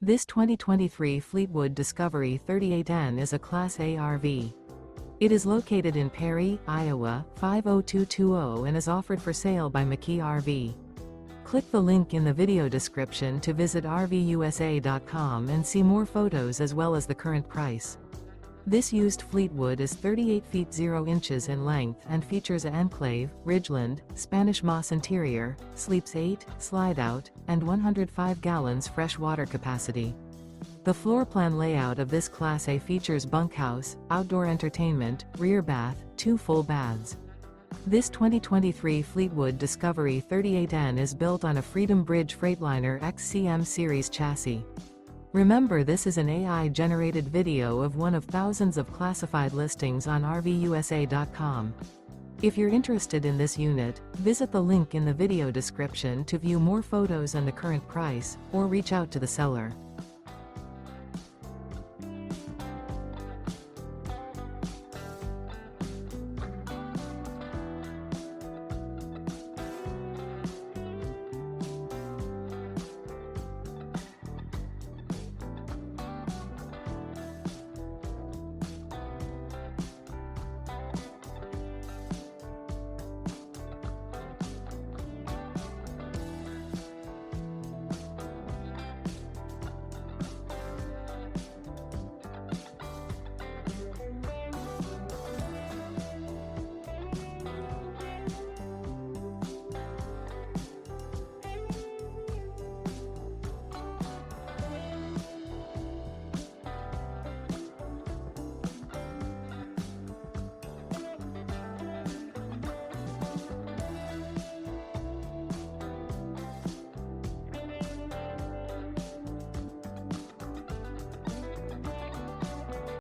This 2023 Fleetwood Discovery 38N is a Class A RV. It is located in Perry, Iowa, 50220 and is offered for sale by McKee RV. Click the link in the video description to visit RVUSA.com and see more photos as well as the current price. This used Fleetwood is 38 feet 0 inches in length and features an Enclave, Ridgeland, Spanish moss interior, sleeps 8, Slideout, and 105 gallons fresh water capacity. The floor plan layout of this Class A features bunkhouse, outdoor entertainment, rear bath, 2 full baths. This 2023 Fleetwood Discovery 38N is built on a Freedom Bridge Freightliner XCM series chassis. Remember, this is an AI-generated video of one of thousands of classified listings on RVUSA.com. If you're interested in this unit, visit the link in the video description to view more photos and the current price, or reach out to the seller.